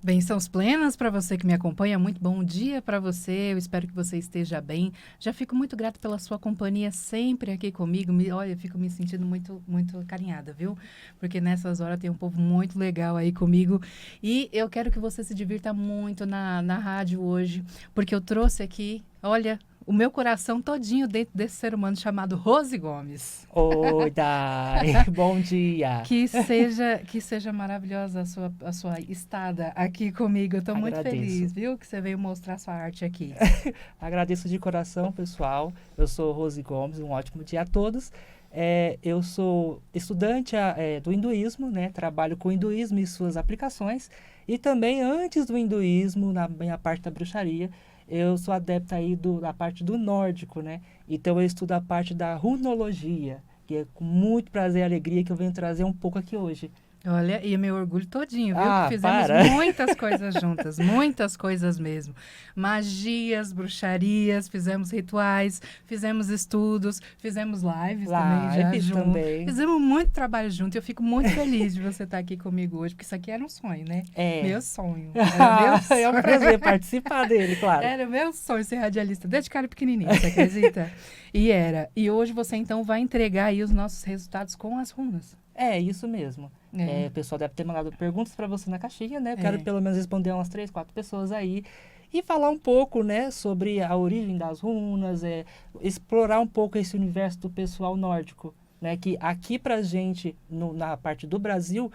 Bênçãos plenas para você que me acompanha. Muito bom dia para você. Eu espero que você esteja bem. Já fico muito grato pela sua companhia sempre aqui comigo. Olha, eu fico me sentindo muito carinhada, viu? Porque nessas horas tem um povo muito legal aí comigo. E eu quero que você se divirta muito na rádio hoje, porque eu trouxe aqui, olha, o meu coração todinho dentro desse ser humano chamado Rose Gomes. Oi, Dai, bom dia. Que seja maravilhosa a sua estada aqui comigo. Eu estou muito Agradeço. feliz, viu? Que você veio mostrar sua arte aqui. Agradeço de coração, pessoal. Eu sou Rose Gomes, um ótimo dia a todos. Eu sou estudante do hinduísmo, né? Trabalho com hinduísmo e suas aplicações. E também, antes do hinduísmo, na minha parte da bruxaria, eu sou adepta aí da parte do nórdico, né? Então, eu estudo a parte da runologia, que é com muito prazer e alegria que eu venho trazer um pouco aqui hoje. Olha, e meu orgulho todinho, viu? Que Ah, fizemos para! muitas coisas juntas, muitas coisas mesmo. Magias, bruxarias, fizemos rituais, fizemos estudos, fizemos lives também já Lives junto. também. Fizemos muito trabalho junto. Eu fico muito feliz de você estar aqui comigo hoje, porque isso aqui era um sonho, né? É. Meu sonho. Era meu É um sonho. prazer participar dele, claro. Era meu sonho ser radialista, desde cara pequenininho, você acredita? E era. E hoje você então vai entregar aí os nossos resultados com as runas. É, isso mesmo. É, O pessoal deve ter mandado perguntas para você na caixinha, né? Eu quero é. pelo menos responder umas 3, 4 pessoas aí. E falar um pouco, né, sobre a origem das runas, explorar um pouco esse universo do pessoal nórdico, né? Que aqui pra gente, na parte do Brasil,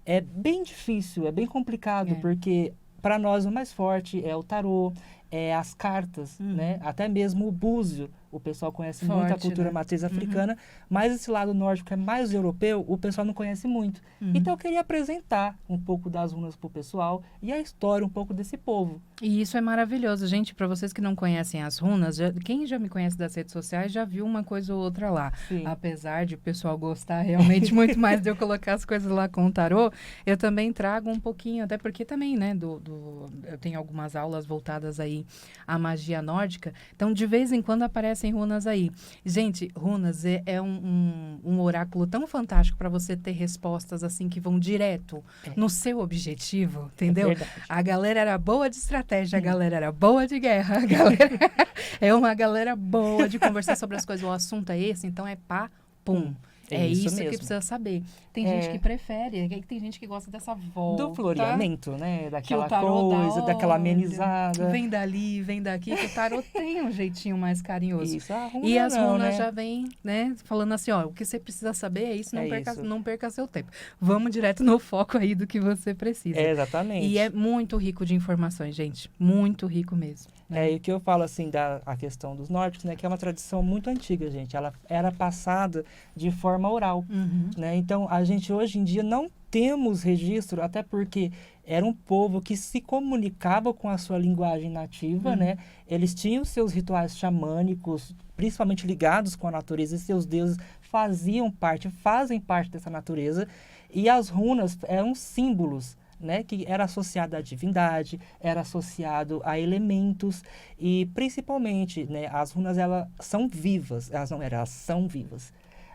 é bem difícil, é bem complicado, É. porque para nós o mais forte é o tarô, é as cartas, né? Uhum. Até mesmo o búzio. O pessoal conhece muito a Forte, cultura né? matriz Uhum. africana, mas esse lado nórdico é mais europeu, o pessoal não conhece muito. Uhum. Então eu queria apresentar um pouco das runas para o pessoal e a história um pouco desse povo. E isso é maravilhoso, gente. Para vocês que não conhecem as runas, quem já me conhece das redes sociais já viu uma coisa ou outra lá. Sim. Apesar de o pessoal gostar realmente muito mais de eu colocar as coisas lá com o tarô, eu também trago um pouquinho, até porque também, né, eu tenho algumas aulas voltadas aí à magia nórdica. Então, de vez em quando aparecem runas aí. Gente, runas é um oráculo tão fantástico para você ter respostas assim que vão direto É, no seu objetivo, é entendeu? verdade. A galera era boa de estratégia, a galera era boa de guerra, a galera é uma galera boa de conversar sobre as coisas. O assunto é esse, então é pá, pum. É É isso isso que mesmo. precisa saber. Tem gente que É prefere, tem gente que gosta dessa do volta, floreamento, né? que o Daquela tarô dá, coisa, daquela olha, amenizada. vem dali, vem daqui, que o tarô tem um jeitinho mais carinhoso. Isso, a E runa as não, runas né? já vêm, né, falando assim, ó, o que você precisa saber é isso, É isso. não perca seu tempo. Vamos direto no foco aí do que você É precisa. E é exatamente. muito rico de informações, gente. Muito rico mesmo, né? E o que eu falo assim da a questão dos nórdicos, né, que é uma tradição muito antiga, gente. Ela era passada de forma oral, Uhum. né? Então, a gente hoje em dia não temos registro, até porque era um povo que se comunicava com a sua linguagem nativa, né? Uhum. Eles tinham seus rituais xamânicos, principalmente ligados com a natureza, e seus deuses fazem parte dessa natureza, e as runas eram símbolos, né, que era associado à divindade, era associado a elementos e principalmente, né, as runas elas são vivas, elas são vivas.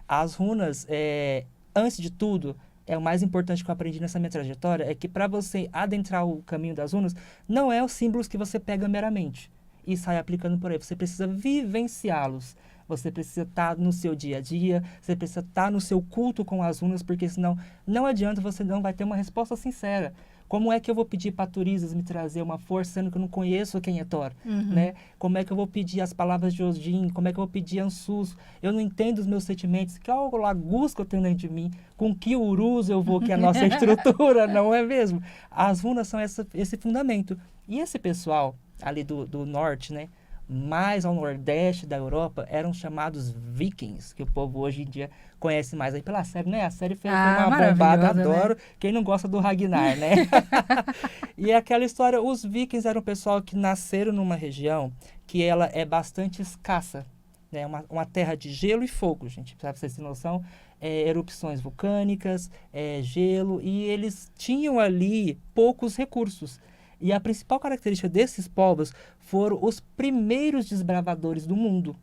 As runas, antes de tudo, o mais importante que eu aprendi nessa minha trajetória é que para você adentrar o caminho das runas, não é os símbolos que você pega meramente e sai aplicando por aí. Você precisa vivenciá-los. Você precisa estar no seu dia a dia, você precisa estar no seu culto com as runas, porque senão não adianta, você não vai ter uma resposta sincera. Como é que eu vou pedir para Turizas me trazer uma força, sendo que eu não conheço quem é Thor, Uhum. né? Como é que eu vou pedir as palavras de Odin? Como é que eu vou pedir Ansus? Eu não entendo os meus sentimentos. Que laguz que eu tenho dentro de mim? Com que urus eu vou, que é a nossa estrutura, não é mesmo? As runas são esse fundamento. E esse pessoal ali do norte, né? Mais ao nordeste da Europa, eram chamados vikings, que o povo hoje em dia conhece mais aí pela série, né? A série foi Ah, uma bombada, maravilhosa, né? adoro. Quem não gosta do Ragnar, né? E é aquela história, os vikings eram um pessoal que nasceram numa região que ela é bastante escassa, né? Uma terra de gelo e fogo, gente, para vocês terem noção, erupções vulcânicas, gelo, e eles tinham ali poucos recursos. E a principal característica desses povos foram os primeiros desbravadores do mundo.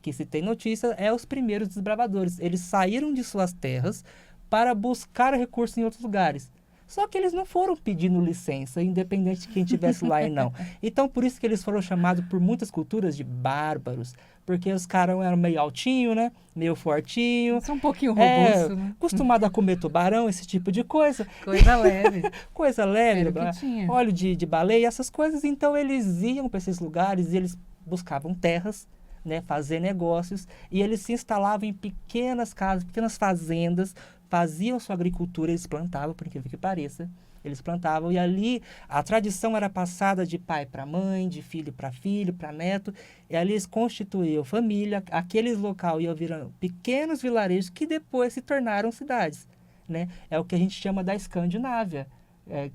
Que se tem notícia, os primeiros desbravadores. Eles saíram de suas terras para buscar recursos em outros lugares. Só que eles não foram pedindo licença, independente de quem estivesse lá e não. Então, por isso que eles foram chamados por muitas culturas de bárbaros, porque os caras eram meio altinho, né? Meio fortinho. São um pouquinho robusto, né? Acostumado a comer tubarão, esse tipo de coisa. Coisa leve. Coisa leve, Era o que tinha. óleo de baleia, essas coisas. Então, eles iam para esses lugares e eles buscavam terras, né? Fazer negócios. E eles se instalavam em pequenas casas, pequenas fazendas, faziam sua agricultura, eles plantavam, por incrível que pareça. Eles plantavam e ali a tradição era passada de pai para mãe, de filho, para neto. E ali eles constituíam família. Aqueles local iam virando pequenos vilarejos que depois se tornaram cidades, né? É o que a gente chama da Escandinávia.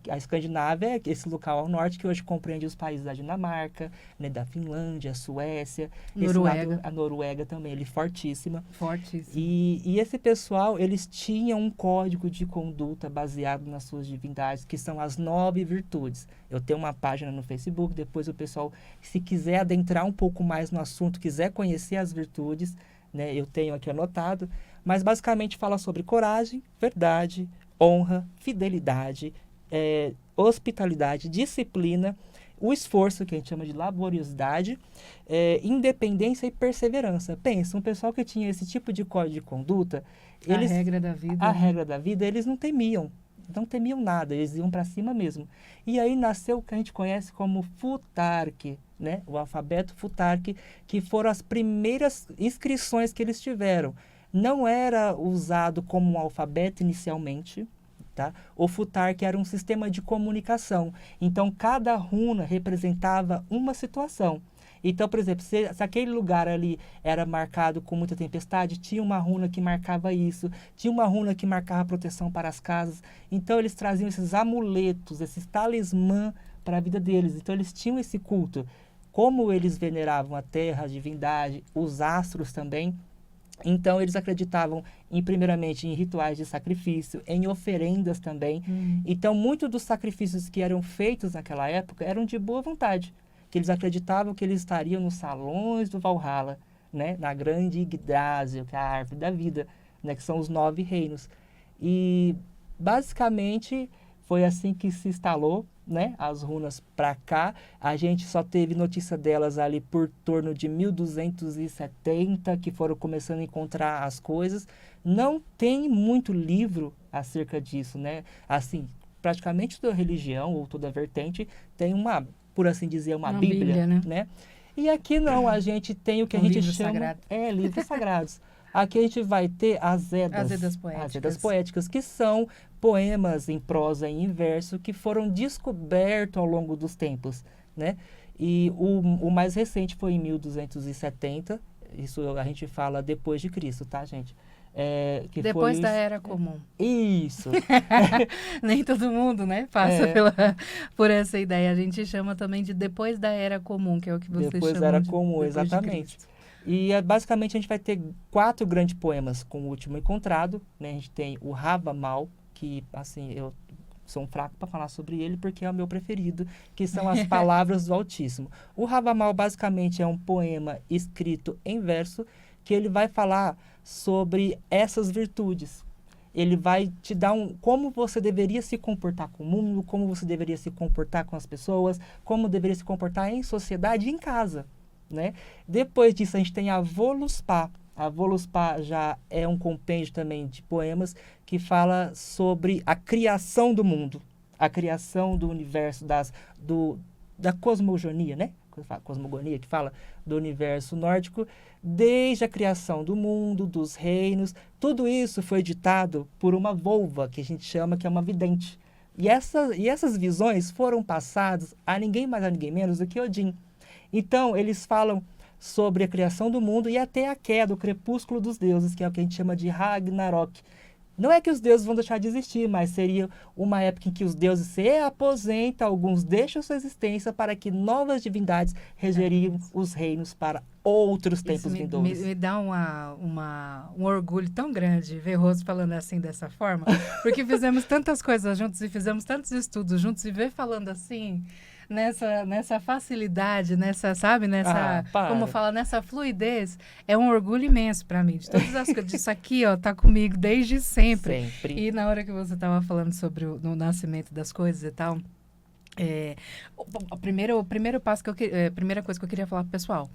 A Escandinávia é esse local ao norte que hoje compreende os países da Dinamarca, né, da Finlândia, Suécia. Noruega. A Noruega também, ele fortíssima. Fortíssima. E esse pessoal, eles tinham um código de conduta baseado nas suas divindades, que são as 9 virtudes. Eu tenho uma página no Facebook, depois o pessoal, se quiser adentrar um pouco mais no assunto, quiser conhecer as virtudes, né, eu tenho aqui anotado, mas basicamente fala sobre coragem, verdade, honra, fidelidade, hospitalidade, disciplina, o esforço, que a gente chama de laboriosidade, independência e perseverança. Pensa, um pessoal que tinha esse tipo de código de conduta, A regra da vida. A regra da vida, eles não temiam nada, eles iam para cima mesmo. E aí nasceu o que a gente conhece como Futarque, né? O alfabeto Futarque, que foram as primeiras inscrições que eles tiveram. Não era usado como um alfabeto inicialmente, tá? O Futarque era um sistema de comunicação. Então, cada runa representava uma situação. Então, por exemplo, se aquele lugar ali era marcado com muita tempestade, tinha uma runa que marcava isso, tinha uma runa que marcava proteção para as casas. Então, eles traziam esses amuletos, esses talismã para a vida deles. Então, eles tinham esse culto. Como eles veneravam a terra, a divindade, os astros também, então, eles acreditavam, primeiramente, em rituais de sacrifício, em oferendas também. Então, muitos dos sacrifícios que eram feitos naquela época eram de boa vontade, que eles acreditavam que eles estariam nos salões do Valhalla, né? Na grande Yggdrasil, que é a árvore da vida, né? Que são os 9 reinos. E, basicamente, foi assim que se instalou, né, as runas para cá. A gente só teve notícia delas ali por torno de 1270, que foram começando a encontrar as coisas. Não tem muito livro acerca disso, né? Assim, praticamente toda religião ou toda vertente tem uma, por assim dizer, uma Bíblia, né? E aqui não, a gente tem o que a gente chama... Sagrado. Livros sagrados. Aqui a gente vai ter as Edas Poéticas, que são poemas em prosa e em verso que foram descobertos ao longo dos tempos, né? E o mais recente foi em 1270, isso a gente fala depois de Cristo, tá, gente? Depois da Era Comum. Isso. Nem todo mundo, né, passa por essa ideia. A gente chama também de depois da Era Comum, que é o que vocês chamam depois da Era Comum, exatamente. E basicamente a gente vai ter 4 grandes poemas com o último encontrado, né? A gente tem o Havamal, que assim, eu sou um fraco para falar sobre ele porque é o meu preferido, que são as palavras do Altíssimo. O Havamal basicamente é um poema escrito em verso que ele vai falar sobre essas virtudes. Ele vai te dar como você deveria se comportar com o mundo, como você deveria se comportar com as pessoas, como deveria se comportar em sociedade e em casa, né? Depois disso, a gente tem a Voluspa. A Voluspa já é um compêndio também de poemas que fala sobre a criação do mundo, a criação do universo, da cosmogonia, né? Cosmogonia, que fala do universo nórdico, desde a criação do mundo, dos reinos. Tudo isso foi ditado por uma volva, que a gente chama que é uma vidente. E essas visões foram passadas a ninguém mais, a ninguém menos do que Odin. Então, eles falam sobre a criação do mundo e até a queda, o crepúsculo dos deuses, que é o que a gente chama de Ragnarok. Não é que os deuses vão deixar de existir, mas seria uma época em que os deuses se aposentam, alguns deixam sua existência para que novas divindades regeriam os reinos para outros tempos vindouros. Me dá um orgulho tão grande ver Rose falando assim, dessa forma, porque fizemos tantas coisas juntos e fizemos tantos estudos juntos e ver falando assim... nessa facilidade, sabe, para. como fala, nessa fluidez, é um orgulho imenso para mim. De todas as coisas, isso aqui, ó, tá comigo desde sempre. Sempre. E na hora que você estava falando sobre o nascimento das coisas e tal, o primeiro passo primeira coisa que eu queria falar pro pessoal,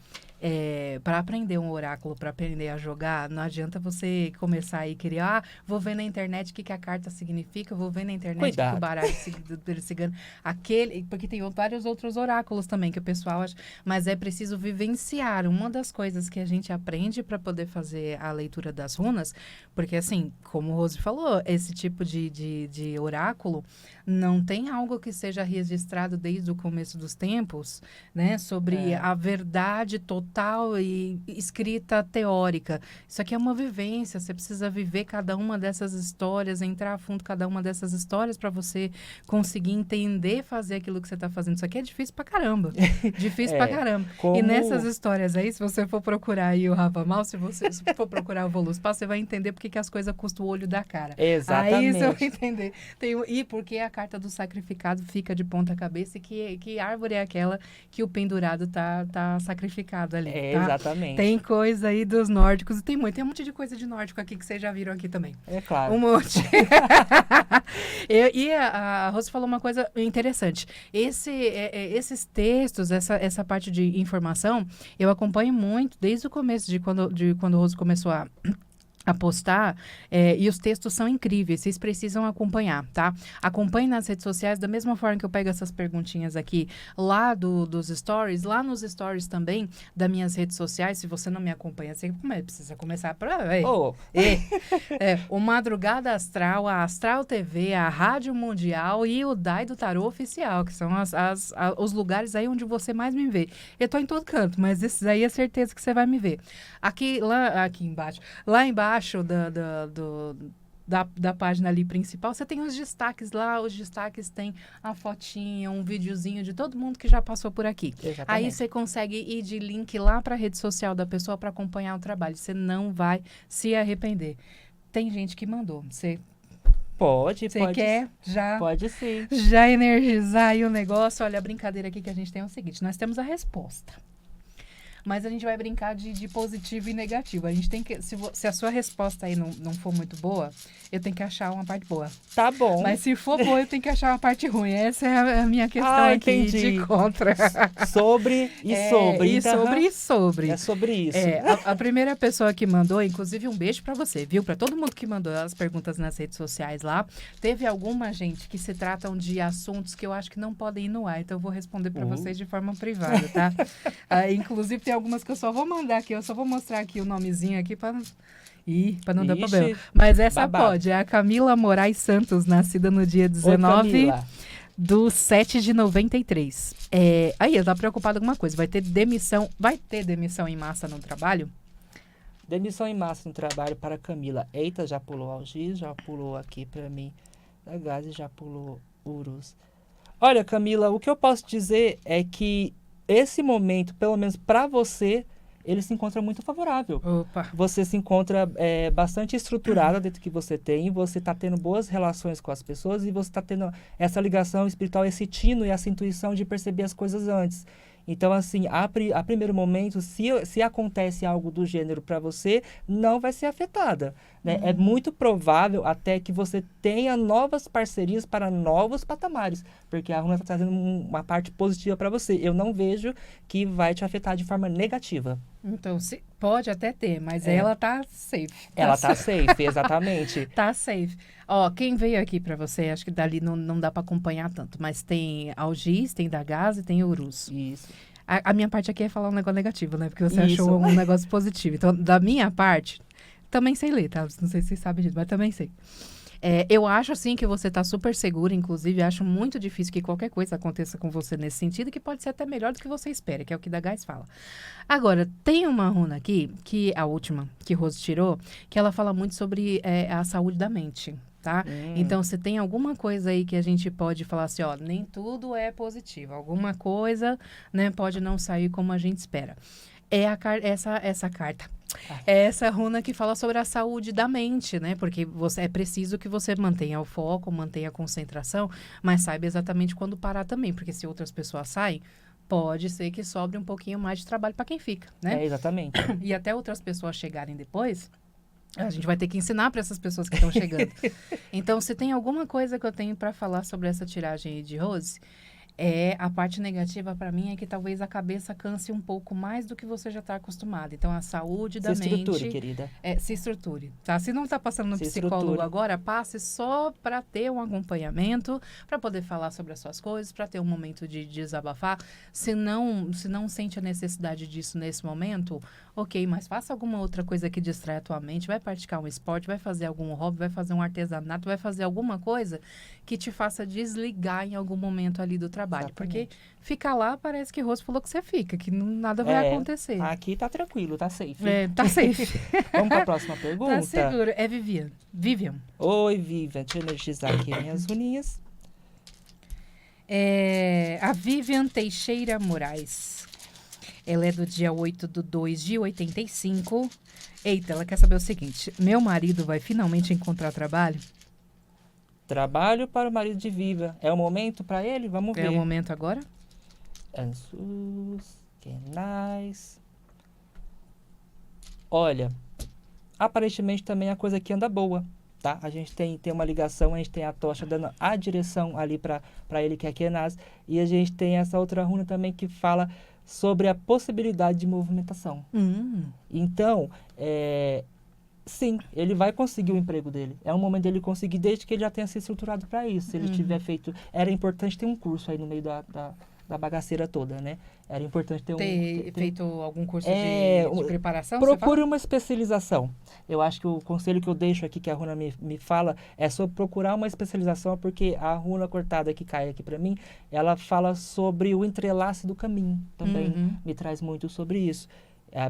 para aprender um oráculo, para aprender a jogar, não adianta você começar aí criar, vou ver na internet o que a carta significa, vou ver na internet o que o baralho cigano, porque tem vários outros oráculos também que o pessoal acha, mas é preciso vivenciar. Uma das coisas que a gente aprende para poder fazer a leitura das runas, porque assim, como o Rose falou, esse tipo de oráculo não tem algo que seja registrado desde o começo dos tempos, né, sobre a verdade total e escrita teórica. Isso aqui é uma vivência, você precisa viver cada uma dessas histórias, entrar a fundo cada uma dessas histórias para você conseguir entender, fazer aquilo que você está fazendo. Isso aqui é difícil pra caramba. Difícil pra caramba. E nessas histórias aí, se você for procurar aí o Rava Mal, se for procurar o Voluspa, você vai entender porque que as coisas custam o olho da cara. Exatamente. Aí você vai entender. E porque a carta do sacrificado fica de ponta cabeça e que árvore é aquela que o pendurado tá sacrificado ali. Tá? Exatamente. Tem coisa aí dos nórdicos, e tem um monte de coisa de nórdico aqui que vocês já viram aqui também. É claro. Um monte. E a Rose falou uma coisa interessante. Esses textos, essa parte de informação, eu acompanho muito desde o começo de quando a Rose começou a postar, e os textos são incríveis, vocês precisam acompanhar, tá? Acompanhe nas redes sociais, da mesma forma que eu pego essas perguntinhas aqui lá dos stories, lá nos stories também das minhas redes sociais. Se você não me acompanha, você precisa começar o Madrugada Astral, a Astral TV, a Rádio Mundial e o Dai do Tarô Oficial, que são os lugares aí onde você mais me vê. Eu tô em todo canto, mas esses aí é certeza que você vai me ver. Aqui embaixo, lá embaixo da página ali principal, você tem os destaques lá, os destaques tem a fotinha, um videozinho de todo mundo que já passou por aqui. Exatamente. Aí você consegue ir de link lá para a rede social da pessoa para acompanhar o trabalho. Você não vai se arrepender. Tem gente que mandou. Você quer já... Pode sim. Já energizar aí o negócio? Olha, a brincadeira aqui que a gente tem é o seguinte, nós temos a resposta. Mas a gente vai brincar de positivo e negativo. A gente tem que... Se a sua resposta aí não for muito boa, eu tenho que achar uma parte boa. Tá bom. Mas se for boa, eu tenho que achar uma parte ruim. Essa é a minha questão aqui entendi. de contra. Sobre e sobre. E sobre. É sobre isso. A primeira pessoa que mandou, inclusive um beijo pra você, viu? Pra todo mundo que mandou as perguntas nas redes sociais lá. Teve alguma gente que se tratam de assuntos que eu acho que não podem ir no ar. Então eu vou responder pra vocês de forma privada, tá? Inclusive tem algumas que eu só vou mandar aqui, eu só vou mostrar aqui o nomezinho aqui para não dar problema. Mas essa pode, é a Camila Moraes Santos, nascida no dia 19 do 7 de 93. Aí, eu tava preocupada com uma coisa, vai ter demissão em massa no trabalho? Demissão em massa no trabalho para Camila. Eita, já pulou Algis, já pulou aqui para mim. Da Gazi já pulou Urus. Olha, Camila, o que eu posso dizer é que esse momento, pelo menos para você, ele se encontra muito favorável. Opa. Você se encontra bastante estruturada dentro do que você tem, você está tendo boas relações com as pessoas e você está tendo essa ligação espiritual, esse tino e essa intuição de perceber as coisas antes. Então, assim, a primeiro momento, se acontece algo do gênero para você, não vai ser afetada. Né? É muito provável até que você tenha novas parcerias para novos patamares, porque a runa está trazendo uma parte positiva para você. Eu não vejo que vai te afetar de forma negativa. Então, pode até ter, mas ela tá safe. Ela tá safe, exatamente. Tá safe. Ó, quem veio aqui para você, acho que dali não dá para acompanhar tanto, mas tem Algis, tem Dagaz e tem Urus. Isso. A minha parte aqui é falar um negócio negativo, né? Porque você achou um negócio positivo. Então, da minha parte, também sei ler, tá? Não sei se vocês sabem disso, mas também sei. Eu acho, assim, que você tá super segura. Inclusive, acho muito difícil que qualquer coisa aconteça com você nesse sentido, que pode ser até melhor do que você espera, que é o que Dagaz fala. Agora, tem uma runa aqui, que a última, que Rose tirou, que ela fala muito sobre a saúde da mente. Tá? Então, se tem alguma coisa aí que a gente pode falar assim, ó, nem tudo é positivo. Alguma coisa, né, pode não sair como a gente espera. Essa carta. É essa runa que fala sobre a saúde da mente, né? Porque é preciso que você mantenha o foco, mantenha a concentração, mas saiba exatamente quando parar também, porque se outras pessoas saem, pode ser que sobre um pouquinho mais de trabalho para quem fica, né? Exatamente. E até outras pessoas chegarem depois, a gente vai ter que ensinar para essas pessoas que estão chegando. Então, se tem alguma coisa que eu tenho para falar sobre essa tiragem aí de Rose, a parte negativa para mim é que talvez a cabeça canse um pouco mais do que você já está acostumado. Então, a saúde da mente... Se estruture, querida. Se estruture, tá? Se não está passando no Se psicólogo estruture. agora, passe só para ter um acompanhamento, para poder falar sobre as suas coisas, para ter um momento de desabafar. Se não sente a necessidade disso nesse momento, ok, mas faça alguma outra coisa que distrai a tua mente, vai praticar um esporte, vai fazer algum hobby, vai fazer um artesanato, vai fazer alguma coisa que te faça desligar em algum momento ali do trabalho. Exatamente. Porque ficar lá parece que Rose falou que você fica, que nada vai acontecer. Aqui tá tranquilo, tá safe. Tá safe. Vamos para a próxima pergunta? Tá seguro. É Vivian. Vivian. Oi, Vivian. Deixa eu energizar aqui minhas runinhas. A Vivian Teixeira Moraes. Ela é do dia 8/2/85. Eita, ela quer saber o seguinte. Meu marido vai finalmente encontrar trabalho? Trabalho para o marido de Viva. É o momento para ele? Vamos ver. É o momento agora? Ansus, que nice. Olha, aparentemente também a coisa aqui anda boa, tá? A gente tem uma ligação, a gente tem a tocha dando a direção ali para ele, que é Kenaz, e a gente tem essa outra runa também que fala sobre a possibilidade de movimentação. Então, sim, ele vai conseguir o emprego dele. É um momento dele conseguir, desde que ele já tenha se estruturado para isso. Se ele tiver feito... Era importante ter um curso aí no meio da bagaceira toda, né? Era importante ter feito algum curso de preparação? Procure uma especialização. Eu acho que o conselho que eu deixo aqui, que a runa me fala, é sobre procurar uma especialização, porque a runa cortada que cai aqui para mim, ela fala sobre o entrelace do caminho. Também me traz muito sobre isso.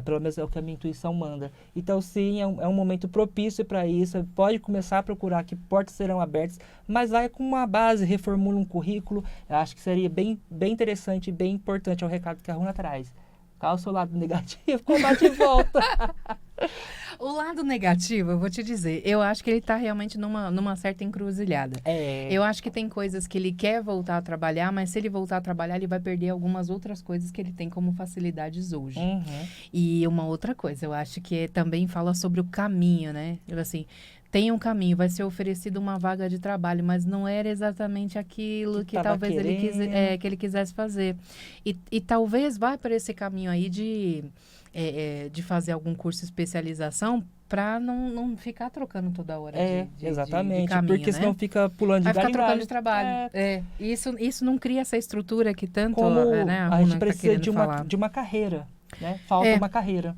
Pelo menos é o que a minha intuição manda. Então, sim, é um momento propício para isso. Pode começar a procurar que portas serão abertas, mas vai com uma base, reformula um currículo. Eu acho que seria bem interessante e bem importante, é o recado que a runa traz. Qual o seu lado negativo? Combate e volta. O lado negativo, eu vou te dizer, eu acho que ele está realmente numa certa encruzilhada. Eu acho que tem coisas que ele quer voltar a trabalhar, mas se ele voltar a trabalhar, ele vai perder algumas outras coisas que ele tem como facilidades hoje. E uma outra coisa, eu acho que também fala sobre o caminho, né? Assim, tem um caminho, vai ser oferecido uma vaga de trabalho, mas não era exatamente aquilo que talvez que ele quisesse fazer. E talvez vá para esse caminho aí de fazer algum curso de especialização para não ficar trocando toda hora exatamente, de caminho, porque né? senão fica pulando de galho em galho. Vai ficar trocando de trabalho. Isso não cria essa estrutura que tanto a gente precisa de uma carreira. Né? Falta uma carreira.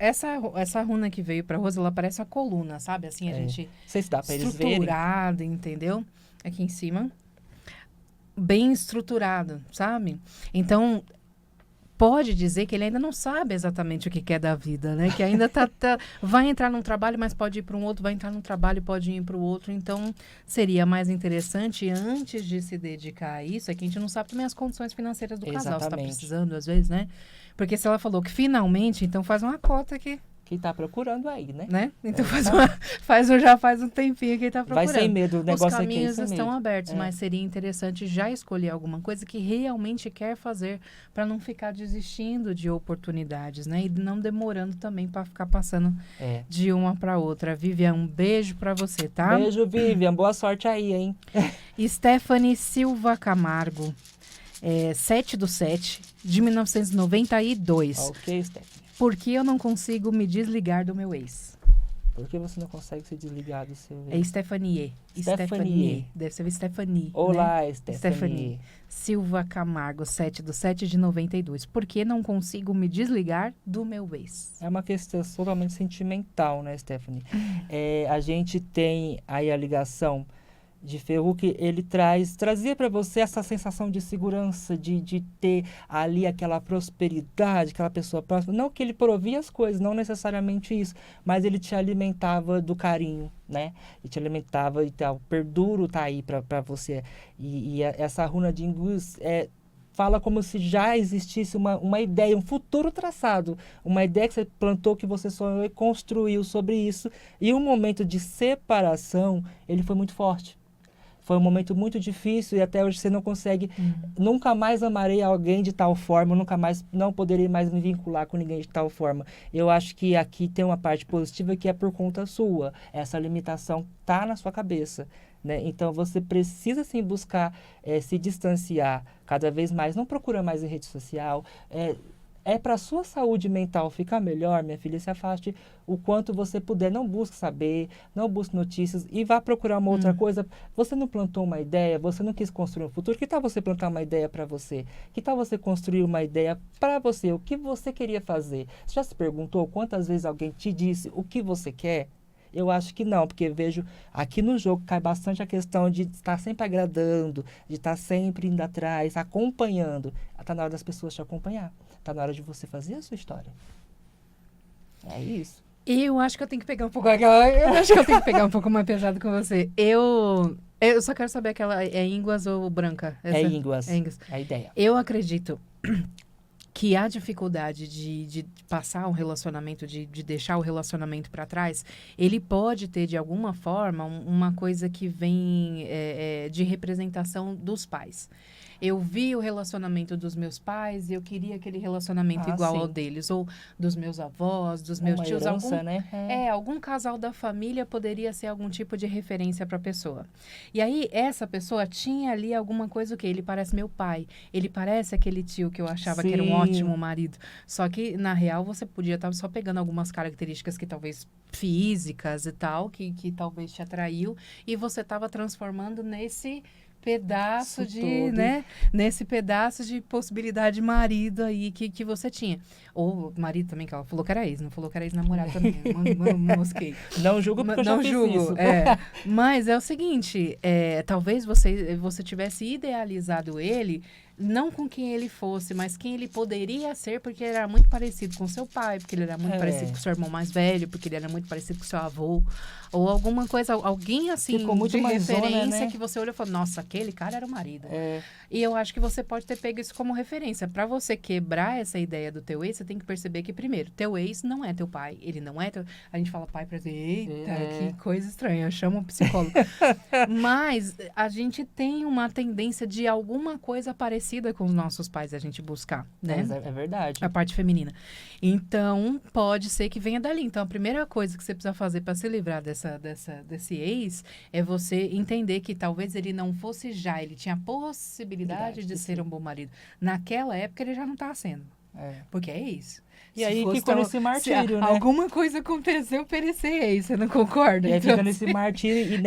Essa runa que veio para Rosa, ela parece uma coluna, sabe? Assim, a gente... Não sei se dá para eles verem. Estruturada, entendeu? Aqui em cima. Bem estruturado, sabe? Então, pode dizer que ele ainda não sabe exatamente o que quer da vida, né? Que ainda vai entrar num trabalho, mas pode ir para um outro, vai entrar num trabalho, pode ir para o outro. Então, seria mais interessante, antes de se dedicar a isso, é que a gente não sabe também as condições financeiras do casal. Você está precisando, às vezes, né? Porque se ela falou que finalmente, então faz uma cota aqui. Que tá procurando aí, né? Então já faz um tempinho que ele tá procurando. Vai sem medo, o negócio aqui. Os caminhos estão abertos, mas seria interessante já escolher alguma coisa que realmente quer fazer para não ficar desistindo de oportunidades, né? E não demorando também para ficar passando de uma para outra. Vivian, um beijo para você, tá? Beijo, Vivian. Boa sorte aí, hein? Stephanie Silva Camargo. 7/7 de 1992. Ok, Stephanie. Por que eu não consigo me desligar do meu ex? Por que você não consegue se desligar do seu ex? É Stephanie. Stephanie. Deve ser Stephanie. Olá, né? Stephanie. Silva Camargo, 7/7 de 92. Por que não consigo me desligar do meu ex? É uma questão totalmente sentimental, né, Stephanie? A gente tem aí a ligação de ferro que ele trazia para você essa sensação de segurança, de ter ali aquela prosperidade, aquela pessoa próxima. Não que ele provia as coisas, não necessariamente isso, mas ele te alimentava do carinho, né? E te alimentava e tal. O perduro tá aí para você. E essa runa de Ingus fala como se já existisse uma ideia, um futuro traçado. Uma ideia que você plantou, que você sonhou e construiu sobre isso. E o momento de separação, ele foi muito forte. Foi um momento muito difícil e até hoje você não consegue... Nunca mais amarei alguém de tal forma, nunca mais, não poderei mais me vincular com ninguém de tal forma. Eu acho que aqui tem uma parte positiva que é por conta sua. Essa limitação tá na sua cabeça, né? Então, você precisa, sim, buscar se distanciar cada vez mais. Não procura mais em rede social. Para a sua saúde mental ficar melhor, minha filha, se afaste o quanto você puder. Não busque saber, não busque notícias e vá procurar uma outra coisa. Você não plantou uma ideia, você não quis construir um futuro. Que tal você plantar uma ideia para você? Que tal você construir uma ideia para você? O que você queria fazer? Você já se perguntou quantas vezes alguém te disse o que você quer? Eu acho que não, porque vejo aqui no jogo cai bastante a questão de estar sempre agradando, de estar sempre indo atrás, acompanhando. Está na hora das pessoas te acompanhar. Está na hora de você fazer a sua história. É isso. Eu acho que eu tenho que pegar um pouco eu acho que eu tenho que pegar um pouco mais pesado com você. Eu só quero saber aquela é ínguas ou branca? É ínguas. É ínguas. É a ideia. Eu acredito que a dificuldade de passar um relacionamento, de deixar o relacionamento para trás, ele pode ter, de alguma forma, uma coisa que vem de representação dos pais. Eu vi o relacionamento dos meus pais e eu queria aquele relacionamento igual ao deles. Ou dos meus avós, dos meus tios. Herança, né? Algum casal da família poderia ser algum tipo de referência para a pessoa. E aí, essa pessoa tinha ali alguma coisa, o quê? Ele parece meu pai. Ele parece aquele tio que eu achava que era um ótimo marido. Só que, na real, você podia estar só pegando algumas características que talvez físicas e tal, que talvez te atraiu. E você estava transformando nesse pedaço nesse pedaço de possibilidade de marido aí que você tinha. Ou marido também, que ela falou que era ex, não falou que era ex-namorado também. Mosquei. Não julgo porque eu já fiz isso. Mas é o seguinte, talvez você tivesse idealizado ele, não com quem ele fosse, mas quem ele poderia ser, porque ele era muito parecido com seu pai, porque ele era muito parecido com seu irmão mais velho, porque ele era muito parecido com seu avô, ou alguma coisa, alguém assim, de referência, né? Que você olhou e falou, nossa, aquele cara era o marido. E eu acho que você pode ter pego isso como referência. Para você quebrar essa ideia do teu ex, você tem que perceber que, primeiro, teu ex não é teu pai, ele não é teu... A gente fala pai pra dizer, eita, que coisa estranha, eu chamo o psicólogo. Mas a gente tem uma tendência de alguma coisa parecida com os nossos pais, a gente buscar, né? É verdade. A parte feminina. Então, pode ser que venha dali. Então, a primeira coisa que você precisa fazer para se livrar desse ex é você entender que talvez ele não fosse já, ele tinha a possibilidade de ser um bom marido. Naquela época, ele já não estava sendo. Porque é isso. E aí ficou nesse martírio, né? Alguma coisa aconteceu para ele ser ex, você não concorda? E aí fica nesse martírio e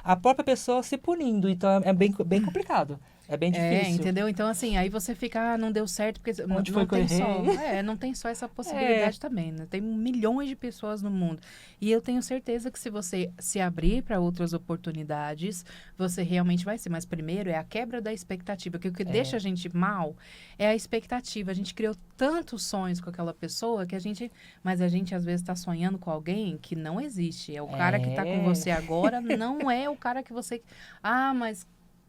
a própria pessoa se punindo. Então, é bem complicado. É bem difícil. Entendeu? Então, assim, aí você fica, não deu certo, porque onde não foi tem só. Não tem só essa possibilidade também, né? Tem milhões de pessoas no mundo. E eu tenho certeza que se você se abrir para outras oportunidades, você realmente vai ser. Mas primeiro é a quebra da expectativa, porque o que deixa a gente mal é a expectativa. A gente criou tantos sonhos com aquela pessoa que mas a gente às vezes está sonhando com alguém que não existe. É o cara que está com você agora, não é o cara que você... mas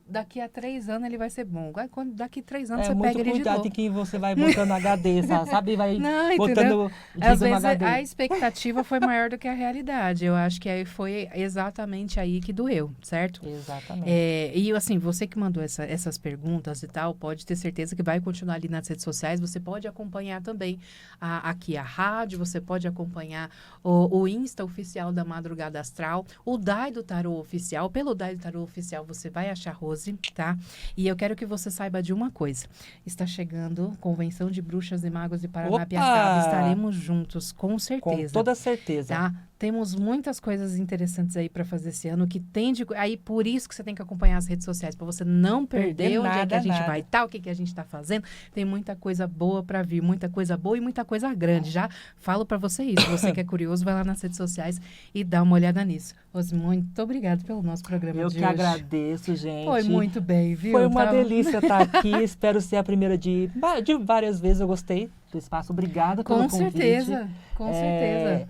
daqui a 3 anos ele vai ser bom. Daqui a 3 anos você pega ele de novo. Muito cuidado em quem você vai botando HD, sabe? Vai botando às vezes a expectativa foi maior do que a realidade. Eu acho que aí foi exatamente aí que doeu, certo? Exatamente. E assim, você que mandou essas perguntas e tal, pode ter certeza que vai continuar ali nas redes sociais. Você pode acompanhar também aqui a rádio, você pode acompanhar o Insta oficial da Madrugada Astral, o Dai do Tarô Oficial. Pelo Dai do Tarô Oficial você vai achar Rose, tá? E eu quero que você saiba de uma coisa. Está chegando Convenção de Bruxas e Magos de Paranapiacaba. Estaremos juntos, com certeza. Com toda certeza. Tá? Temos muitas coisas interessantes aí para fazer esse ano, que tem de... Aí, por isso que você tem que acompanhar as redes sociais, para você não perder onde é que a gente vai estar, o que a gente está fazendo. Tem muita coisa boa para vir, muita coisa boa e muita coisa grande. Já falo para você isso. Você que é curioso, vai lá nas redes sociais e dá uma olhada nisso. Rose, muito obrigada pelo nosso programa de hoje. Eu que agradeço, gente. Foi muito bem, viu? Foi uma delícia estar aqui. Espero ser a primeira de várias vezes. Eu gostei do espaço. Obrigada pelo convite. Com certeza.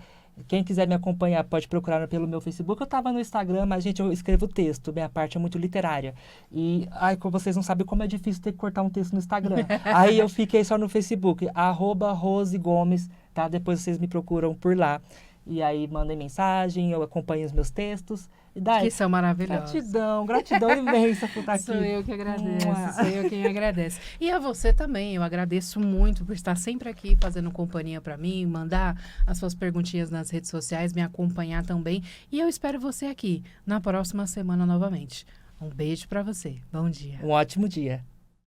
Quem quiser me acompanhar pode procurar pelo meu Facebook. Eu estava no Instagram, mas, gente, eu escrevo texto. Minha parte é muito literária. E, como vocês não sabem como é difícil ter que cortar um texto no Instagram. Aí eu fiquei só no Facebook, @rosegomes, tá? Depois vocês me procuram por lá. E aí mandem mensagem, eu acompanho os meus textos. E daí, Que são maravilhosos. gratidão imensa por estar aqui. Sou eu que agradeço, sou eu quem agradece. E a você também, eu agradeço muito por estar sempre aqui fazendo companhia para mim, mandar as suas perguntinhas nas redes sociais, me acompanhar também. E eu espero você aqui na próxima semana novamente. Um beijo para você. Bom dia. Um ótimo dia.